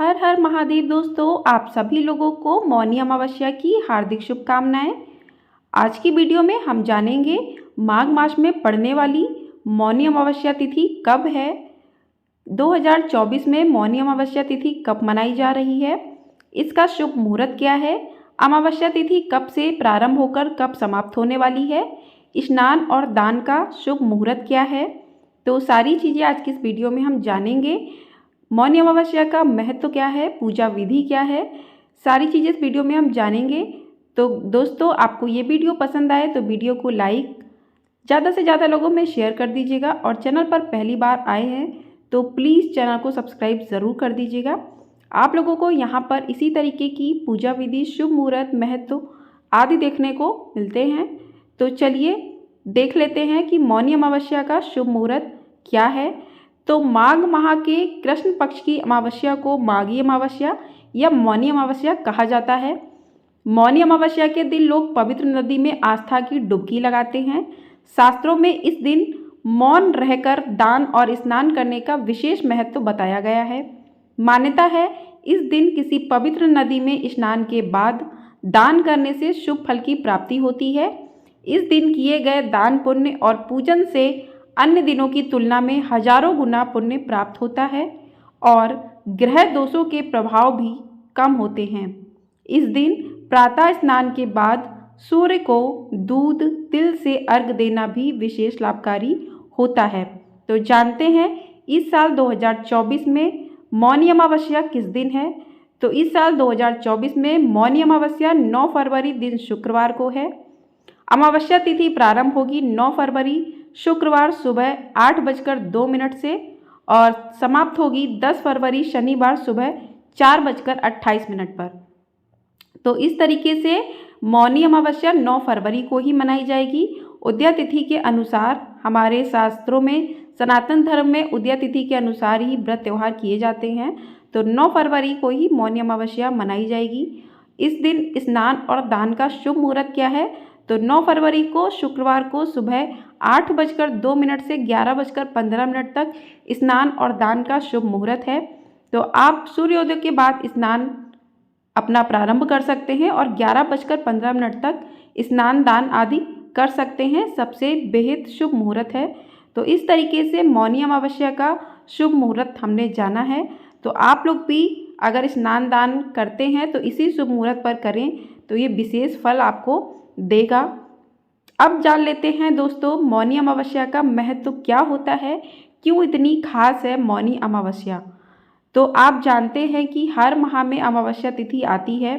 हर हर महादेव दोस्तों, आप सभी लोगों को मौनी अमावस्या की हार्दिक शुभकामनाएं। आज की वीडियो में हम जानेंगे माघ मास में पड़ने वाली मौनी अमावस्या तिथि कब है, 2024 में मौनी अमावस्या तिथि कब मनाई जा रही है, इसका शुभ मुहूर्त क्या है, अमावस्या तिथि कब से प्रारंभ होकर कब समाप्त होने वाली है, स्नान और दान का शुभ मुहूर्त क्या है। तो सारी चीज़ें आज की इस वीडियो में हम जानेंगे। मौनी अमावस्या का महत्व क्या है, पूजा विधि क्या है, सारी चीज़ें इस वीडियो में हम जानेंगे। तो दोस्तों, आपको ये वीडियो पसंद आए तो वीडियो को लाइक, ज़्यादा से ज़्यादा लोगों में शेयर कर दीजिएगा और चैनल पर पहली बार आए हैं तो प्लीज़ चैनल को सब्सक्राइब ज़रूर कर दीजिएगा। आप लोगों को यहाँ पर इसी तरीके की पूजा विधि, शुभ मुहूर्त, महत्व आदि देखने को मिलते हैं। तो चलिए देख लेते हैं कि मौनी अमावस्या का शुभ मुहूर्त क्या है। तो माघ माह के कृष्ण पक्ष की अमावस्या को माघी अमावस्या या मौनी अमावस्या कहा जाता है। मौनी अमावस्या के दिन लोग पवित्र नदी में आस्था की डुबकी लगाते हैं। शास्त्रों में इस दिन मौन रहकर दान और स्नान करने का विशेष महत्व बताया गया है। मान्यता है इस दिन किसी पवित्र नदी में स्नान के बाद दान करने से शुभ फल की प्राप्ति होती है। इस दिन किए गए दान, पुण्य और पूजन से अन्य दिनों की तुलना में हजारों गुना पुण्य प्राप्त होता है और ग्रह दोषों के प्रभाव भी कम होते हैं। इस दिन प्रातः स्नान के बाद सूर्य को दूध तिल से अर्घ्य देना भी विशेष लाभकारी होता है। तो जानते हैं इस साल 2024 में मौनी अमावस्या किस दिन है। तो इस साल 2024 में मौनी अमावस्या 9 फरवरी दिन शुक्रवार को है। अमावस्या तिथि प्रारंभ होगी 9 फरवरी शुक्रवार सुबह 8:02 से और समाप्त होगी 10 फरवरी शनिवार सुबह 4:28 पर। तो इस तरीके से मौनी अमावस्या 9 फरवरी को ही मनाई जाएगी। उदया तिथि के अनुसार हमारे शास्त्रों में, सनातन धर्म में उदया तिथि के अनुसार ही व्रत त्यौहार किए जाते हैं। तो 9 फरवरी को ही मौनी अमावस्या मनाई जाएगी। इस दिन स्नान और दान का शुभ मुहूर्त क्या है। तो 9 फरवरी को शुक्रवार को सुबह 8:02 से 11:15 तक स्नान और दान का शुभ मुहूर्त है। तो आप सूर्योदय के बाद स्नान अपना प्रारंभ कर सकते हैं और 11:15 तक स्नान दान आदि कर सकते हैं। सबसे बेहद शुभ मुहूर्त है। तो इस तरीके से मौनी अमावस्या का शुभ मुहूर्त हमने जाना है। तो आप लोग भी अगर स्नान दान करते हैं तो इसी शुभ मुहूर्त पर करें तो ये विशेष फल आपको देगा। अब जान लेते हैं दोस्तों मौनी अमावस्या का महत्व क्या होता है, क्यों इतनी खास है मौनी अमावस्या। तो आप जानते हैं कि हर माह में अमावस्या तिथि आती है,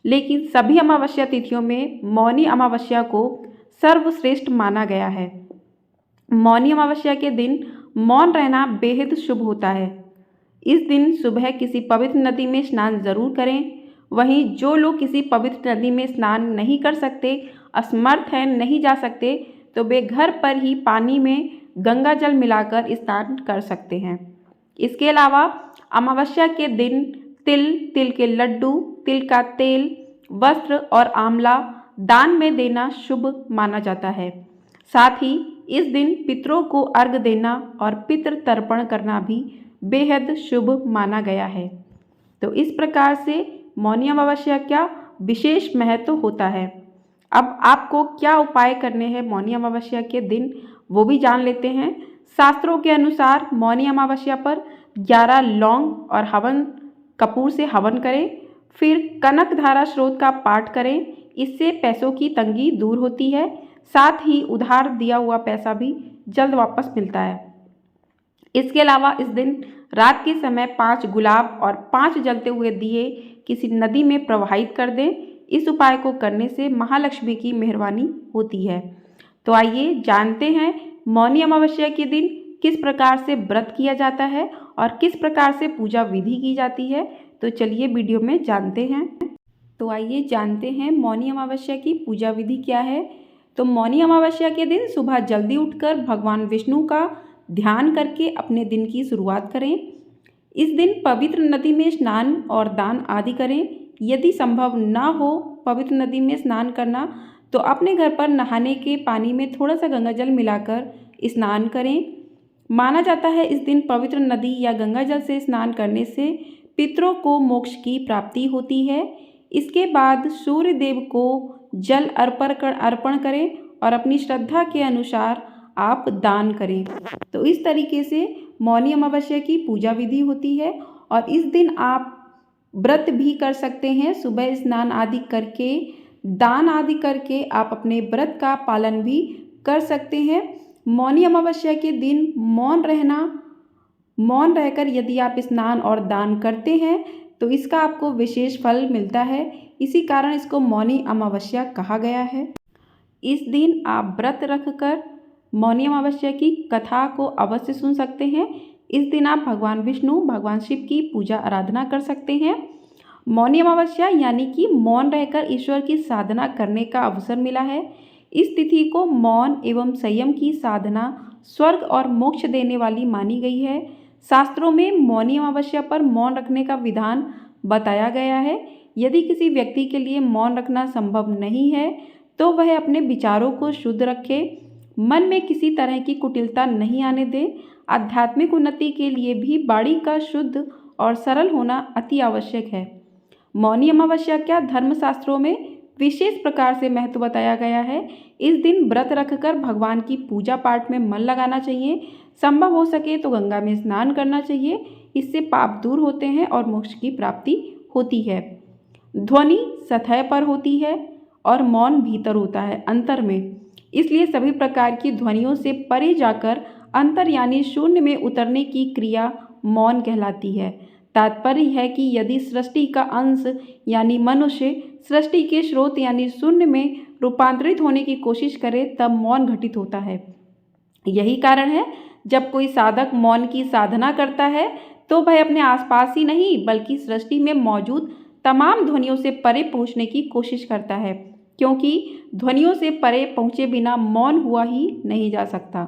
लेकिन सभी अमावस्या तिथियों में मौनी अमावस्या को सर्वश्रेष्ठ माना गया है। मौनी अमावस्या के दिन मौन रहना बेहद शुभ होता है। इस दिन सुबह किसी पवित्र नदी में स्नान जरूर करें। वहीं जो लोग किसी पवित्र नदी में स्नान नहीं कर सकते, असमर्थ हैं, नहीं जा सकते, तो वे घर पर ही पानी में गंगा जल मिलाकर स्नान कर सकते हैं। इसके अलावा अमावस्या के दिन तिल के लड्डू, तिल का तेल, वस्त्र और आंवला दान में देना शुभ माना जाता है। साथ ही इस दिन पितरों को अर्घ्य देना और पितृ तर्पण करना भी बेहद शुभ माना गया है। तो इस प्रकार से मौनी अमावस्या का विशेष महत्व होता है। अब आपको क्या उपाय करने हैं मौनी अमावस्या के दिन, वो भी जान लेते हैं। शास्त्रों के अनुसार मौनी अमावस्या पर 11 लौंग और हवन कपूर से हवन करें। फिर कनक धारा स्रोत का पाठ करें। इससे पैसों की तंगी दूर होती है। साथ ही उधार दिया हुआ पैसा भी जल्द वापस मिलता है। इसके अलावा इस दिन रात के समय 5 गुलाब और 5 जलते हुए दिए किसी नदी में प्रवाहित कर दें। इस उपाय को करने से महालक्ष्मी की मेहरबानी होती है। तो आइए जानते हैं मौनी अमावस्या के दिन किस प्रकार से व्रत किया जाता है और किस प्रकार से पूजा विधि की जाती है। तो चलिए वीडियो में जानते हैं। तो आइए जानते हैं मौनी अमावस्या की पूजा विधि क्या है। तो मौनी अमावस्या के दिन सुबह जल्दी उठकर भगवान विष्णु का ध्यान करके अपने दिन की शुरुआत करें। इस दिन पवित्र नदी में स्नान और दान आदि करें। यदि संभव ना हो पवित्र नदी में स्नान करना तो अपने घर पर नहाने के पानी में थोड़ा सा गंगा जल मिलाकर स्नान करें। माना जाता है इस दिन पवित्र नदी या गंगा जल से स्नान करने से पितरों को मोक्ष की प्राप्ति होती है। इसके बाद सूर्य देव को जल अर्पण करें और अपनी श्रद्धा के अनुसार आप दान करें। तो इस तरीके से मौनी अमावस्या की पूजा विधि होती है और इस दिन आप व्रत भी कर सकते हैं। सुबह स्नान आदि करके, दान आदि करके आप अपने व्रत का पालन भी कर सकते हैं। मौनी अमावस्या के दिन मौन रहकर यदि आप स्नान और दान करते हैं तो इसका आपको विशेष फल मिलता है। इसी कारण इसको मौनी अमावस्या कहा गया है। इस दिन आप व्रत रखकर मौनी अमावस्या की कथा को अवश्य सुन सकते हैं। इस दिन आप भगवान विष्णु, भगवान शिव की पूजा आराधना कर सकते हैं। मौनी अमावस्या यानी कि मौन रहकर ईश्वर की साधना करने का अवसर मिला है। इस तिथि को मौन एवं संयम की साधना स्वर्ग और मोक्ष देने वाली मानी गई है। शास्त्रों में मौनी अमावस्या पर मौन रखने का विधान बताया गया है। यदि किसी व्यक्ति के लिए मौन रखना संभव नहीं है तो वह अपने विचारों को शुद्ध रखे, मन में किसी तरह की कुटिलता नहीं आने दे। आध्यात्मिक उन्नति के लिए भी वाणी का शुद्ध और सरल होना अति आवश्यक है। मौनी अमावस्या का धर्मशास्त्रों में विशेष प्रकार से महत्व बताया गया है। इस दिन व्रत रखकर भगवान की पूजा पाठ में मन लगाना चाहिए। संभव हो सके तो गंगा में स्नान करना चाहिए। इससे पाप दूर होते हैं और मोक्ष की प्राप्ति होती है। ध्वनि सतह पर होती है और मौन भीतर होता है, अंतर में। इसलिए सभी प्रकार की ध्वनियों से परे जाकर अंतर यानी शून्य में उतरने की क्रिया मौन कहलाती है। तात्पर्य है कि यदि सृष्टि का अंश यानी मनुष्य सृष्टि के स्रोत यानी शून्य में रूपांतरित होने की कोशिश करे तब मौन घटित होता है। यही कारण है जब कोई साधक मौन की साधना करता है तो वह अपने आसपास ही नहीं बल्कि सृष्टि में मौजूद तमाम ध्वनियों से परे पहुंचने की कोशिश करता है, क्योंकि ध्वनियों से परे पहुंचे बिना मौन हुआ ही नहीं जा सकता।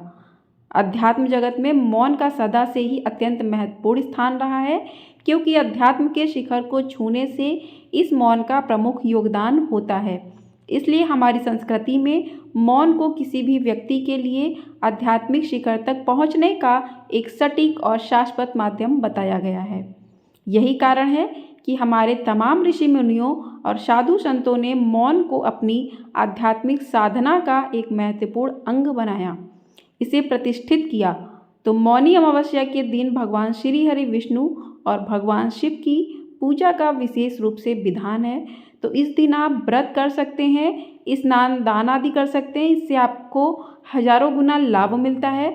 अध्यात्म जगत में मौन का सदा से ही अत्यंत महत्वपूर्ण स्थान रहा है, क्योंकि अध्यात्म के शिखर को छूने से इस मौन का प्रमुख योगदान होता है। इसलिए हमारी संस्कृति में मौन को किसी भी व्यक्ति के लिए आध्यात्मिक शिखर तक पहुंचने का एक सटीक और शाश्वत माध्यम बताया गया है। यही कारण है कि हमारे तमाम ऋषि मुनियों और साधु संतों ने मौन को अपनी आध्यात्मिक साधना का एक महत्वपूर्ण अंग बनाया, इसे प्रतिष्ठित किया। तो मौनी अमावस्या के दिन भगवान श्री हरि विष्णु और भगवान शिव की पूजा का विशेष रूप से विधान है। तो इस दिन आप व्रत कर सकते हैं, स्नान दान आदि कर सकते हैं। इससे आपको हजारों गुना लाभ मिलता है।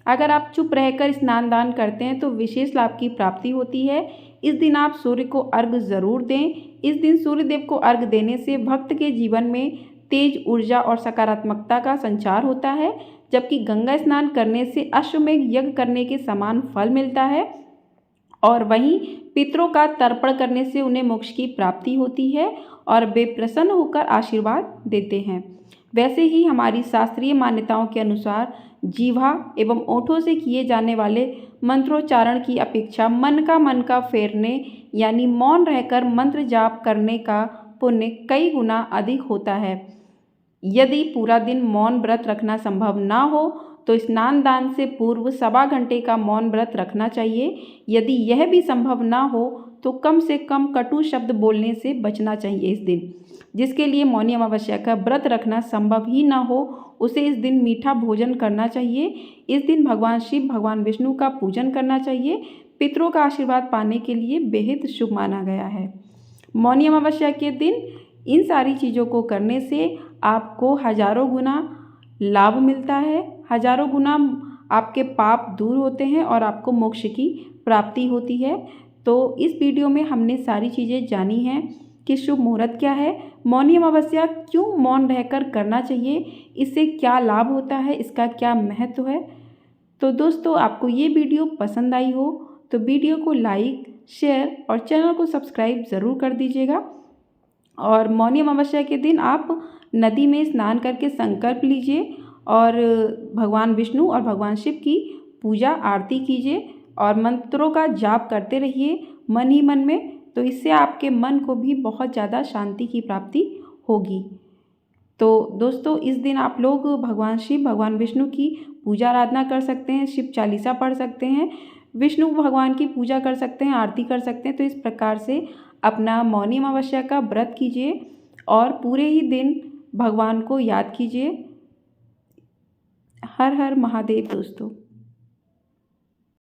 अगर आप चुप रहकर स्नान दान करते हैं तो विशेष लाभ की प्राप्ति होती है। इस दिन आप सूर्य को अर्घ्य जरूर दें। इस दिन सूर्य देव को अर्घ्य देने से भक्त के जीवन में तेज ऊर्जा और सकारात्मकता का संचार होता है, जबकि गंगा स्नान करने से अश्वमेध यज्ञ करने के समान फल मिलता है। और वहीं पितरों का तर्पण करने से उन्हें मोक्ष की प्राप्ति होती है और वे प्रसन्न होकर आशीर्वाद देते हैं। वैसे ही हमारी शास्त्रीय मान्यताओं के अनुसार जीवा एवं ओठों से किए जाने वाले मंत्रोच्चारण की अपेक्षा मन का फेरने यानी मौन रहकर मंत्र जाप करने का पुण्य कई गुना अधिक होता है। यदि पूरा दिन मौन व्रत रखना संभव ना हो तो स्नान दान से पूर्व 1.25 घंटे का मौन व्रत रखना चाहिए। यदि यह भी संभव ना हो तो कम से कम कटु शब्द बोलने से बचना चाहिए इस दिन। जिसके लिए मौनी अमावस्या का व्रत रखना संभव ही ना हो उसे इस दिन मीठा भोजन करना चाहिए। इस दिन भगवान शिव, भगवान विष्णु का पूजन करना चाहिए। पितरों का आशीर्वाद पाने के लिए बेहद शुभ माना गया है। मौनी अमावस्या के दिन इन सारी चीज़ों को करने से आपको हजारों गुना लाभ मिलता है, हजारों गुना आपके पाप दूर होते हैं और आपको मोक्ष की प्राप्ति होती है। तो इस वीडियो में हमने सारी चीज़ें जानी हैं कि शुभ मुहूर्त क्या है, मौनी अमावस्या क्यों मौन रहकर करना चाहिए, इससे क्या लाभ होता है, इसका क्या महत्व है। तो दोस्तों आपको ये वीडियो पसंद आई हो तो वीडियो को लाइक, शेयर और चैनल को सब्सक्राइब ज़रूर कर दीजिएगा। और मौनी अमावस्या के दिन आप नदी में स्नान करके संकल्प लीजिए और भगवान विष्णु और भगवान शिव की पूजा आरती कीजिए और मंत्रों का जाप करते रहिए मन ही मन में। तो इससे आपके मन को भी बहुत ज़्यादा शांति की प्राप्ति होगी। तो दोस्तों इस दिन आप लोग भगवान शिव, भगवान विष्णु की पूजा आराधना कर सकते हैं, शिव चालीसा पढ़ सकते हैं। विष्णु भगवान की पूजा कर सकते हैं, आरती कर सकते हैं। तो इस प्रकार से अपना मौनी अमावस्या का व्रत कीजिए और पूरे ही दिन भगवान को याद कीजिए। हर हर महादेव दोस्तों।